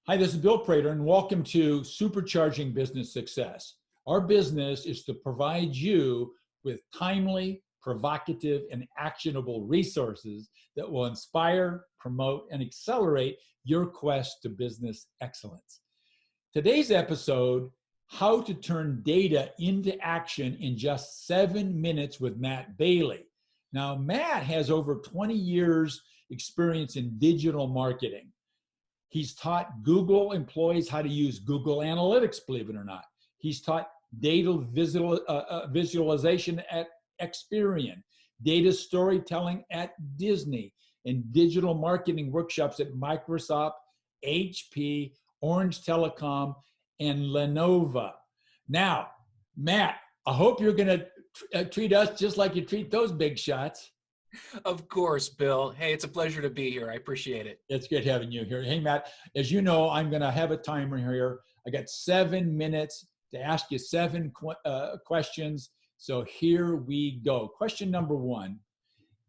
Hi, this is Bill Prater, and welcome to Supercharging Business Success. Our business is to provide you with timely, provocative, and actionable resources that will inspire, promote, and accelerate your quest to business excellence. Today's episode, how to turn data into action in just 7 minutes with Matt Bailey. Now, Matt has over 20 years experience in digital marketing. He's taught Google employees how to use Google Analytics, believe it or not. He's taught data visualization at Experian, data storytelling at Disney, and digital marketing workshops at Microsoft, HP, Orange Telecom, and Lenovo. Now, Matt, I hope you're going to treat us just like you treat those big shots. Of course, Bill. Hey, it's a pleasure to be here. I appreciate it. It's good having you here. Hey, Matt, as you know, I'm going to have a timer here. I got 7 minutes to ask you seven questions. So here we go. Question number one,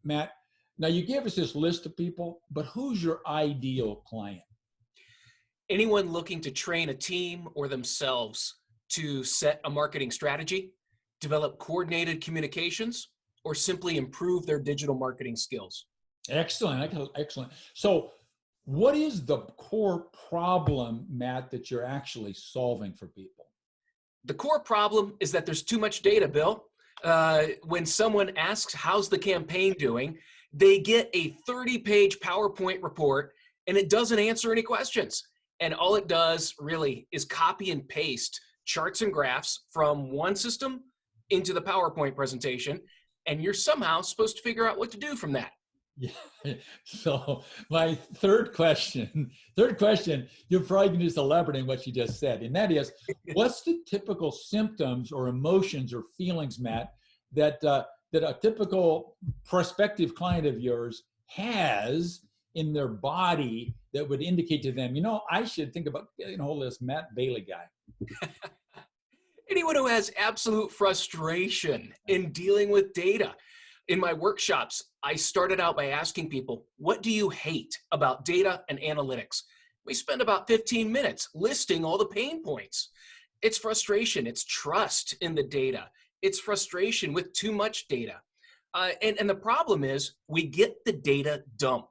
Matt. Now, you gave us this list of people, but who's your ideal client? Anyone looking to train a team or themselves to set a marketing strategy, develop coordinated communications, or simply improve their digital marketing skills. Excellent, excellent. So what is the core problem, Matt, that you're actually solving for people? The core problem is that there's too much data, Bill. When someone asks, how's the campaign doing, they get a 30-page PowerPoint report and it doesn't answer any questions. And all it does really is copy and paste charts and graphs from one system into the PowerPoint presentation. And you're somehow supposed to figure out what to do from that. Yeah. So my third question, you're probably going to just elaborate on what you just said. And that is, what's the typical symptoms or emotions or feelings, Matt, that a typical prospective client of yours has in their body that would indicate to them, I should think about getting a hold of this Matt Bailey guy? Anyone who has absolute frustration in dealing with data. In my workshops, I started out by asking people, what do you hate about data and analytics? We spend about 15 minutes listing all the pain points. It's frustration, it's trust in the data. It's frustration with too much data. And the problem is we get the data dump.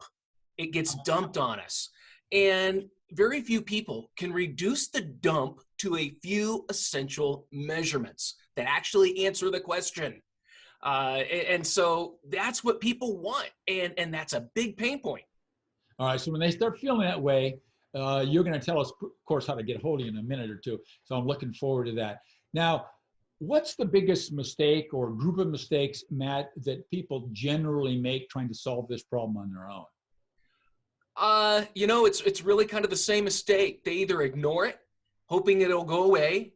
It gets dumped on us. And very few people can reduce the dump to a few essential measurements that actually answer the question. And so that's what people want. And that's a big pain point. All right. So when they start feeling that way, you're going to tell us, of course, how to get a hold of you in a minute or two. So I'm looking forward to that. Now, what's the biggest mistake or group of mistakes, Matt, that people generally make trying to solve this problem on their own? It's really kind of the same mistake. They either ignore it, hoping it'll go away,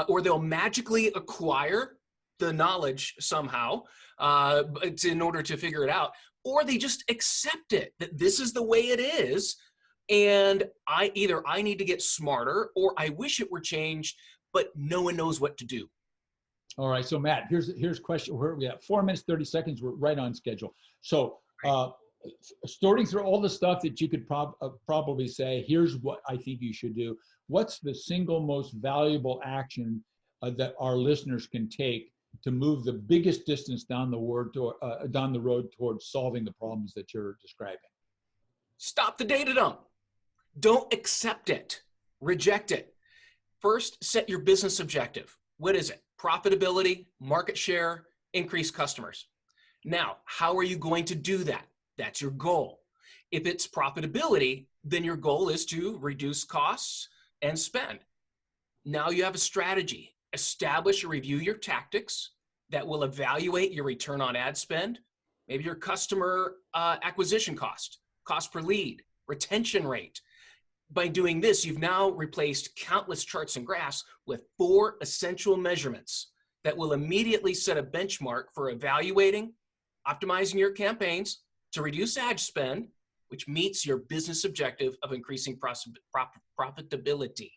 or they'll magically acquire the knowledge somehow in order to figure it out, or they just accept it, that this is the way it is, and I need to get smarter, or I wish it were changed, but no one knows what to do. All right, so Matt, here's a question. We have 4 minutes, 30 seconds. We're right on schedule. So sorting through all the stuff that you could probably say, here's what I think you should do. What's the single most valuable action that our listeners can take to move the biggest distance down the road towards solving the problems that you're describing? Stop the data dump. Don't accept it. Reject it. First, set your business objective. What is it? Profitability, market share, increase customers. Now, how are you going to do that? That's your goal. If it's profitability, then your goal is to reduce costs and spend. Now you have a strategy. Establish or review your tactics that will evaluate your return on ad spend, maybe your customer acquisition cost per lead, retention rate. By doing this, you've now replaced countless charts and graphs with 4 essential measurements that will immediately set a benchmark for evaluating, optimizing your campaigns to reduce ad spend, which meets your business objective of increasing profitability.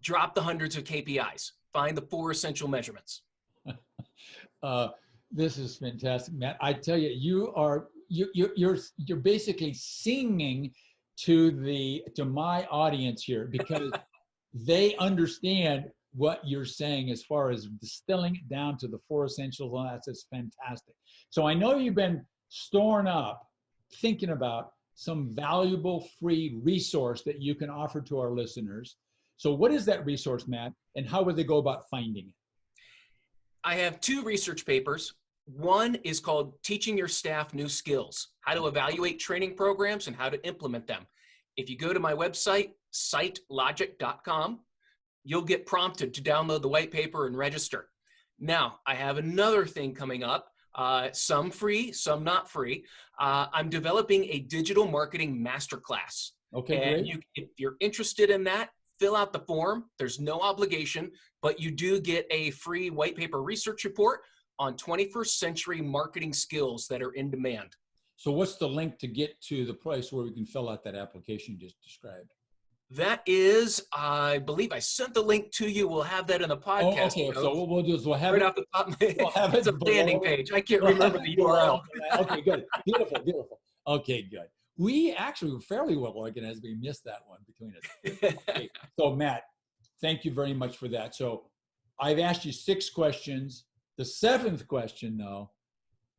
Drop the hundreds of KPIs. Find the 4 essential measurements. This is fantastic, Matt. I tell you, you're basically singing to my audience here, because they understand what you're saying as far as distilling it down to the 4 essentials. And that's just fantastic. So I know you've been storing up, thinking about some valuable free resource that you can offer to our listeners. So what is that resource, Matt, and how would they go about finding it? I have 2 research papers. One is called Teaching Your Staff New Skills, how to evaluate training programs and how to implement them. If you go to my website, sitelogic.com, you'll get prompted to download the white paper and register. Now, I have another thing coming up, some free, some not free. I'm developing a digital marketing masterclass. Okay, and great. if you're interested in that, fill out the form. There's no obligation, but you do get a free white paper research report on 21st century marketing skills that are in demand. So what's the link to get to the place where we can fill out that application you just described? That is, I believe I sent the link to you. We'll have that in the podcast. Oh, okay. So what we'll do is we'll have right it. off the top. We'll have It's it a landing below. page. I can't We'll remember have the it below. URL. Okay, good. Beautiful, beautiful. Okay, good. We actually were fairly well organized. We missed that one between us. Okay. So Matt, thank you very much for that. So I've asked you 6 questions. The 7th question, though,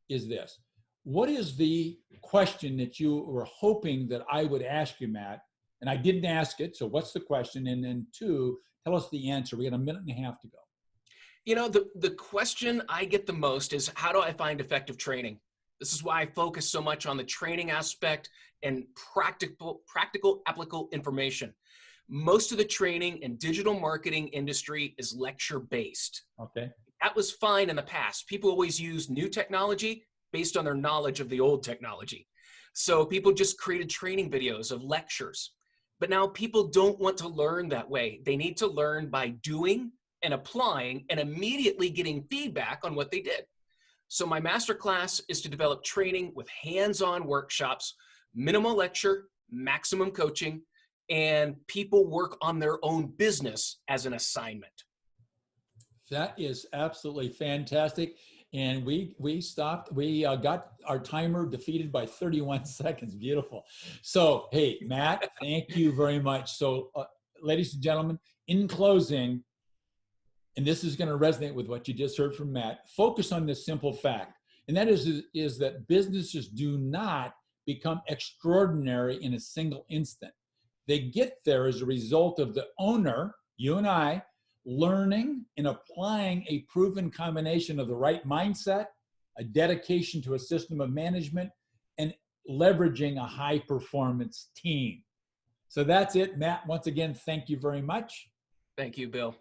is this. What is the question that you were hoping that I would ask you, Matt? And I didn't ask it. So what's the question? And then 2, tell us the answer. We got a minute and a half to go. You know, the question I get the most is, how do I find effective training? This is why I focus so much on the training aspect and practical, applicable information. Most of the training and digital marketing industry is lecture-based. Okay. That was fine in the past. People always used new technology based on their knowledge of the old technology. So people just created training videos of lectures. But now people don't want to learn that way. They need to learn by doing and applying and immediately getting feedback on what they did. So my masterclass is to develop training with hands-on workshops, minimal lecture, maximum coaching, and people work on their own business as an assignment. That is absolutely fantastic. And we stopped. We got our timer defeated by 31 seconds. Beautiful. So, hey, Matt, thank you very much. So, ladies and gentlemen, in closing, and this is going to resonate with what you just heard from Matt, focus on this simple fact. And that is that businesses do not become extraordinary in a single instant. They get there as a result of the owner, you and I, learning and applying a proven combination of the right mindset, a dedication to a system of management, and leveraging a high performance team. So that's it, Matt. Once again, thank you very much. Thank you, Bill.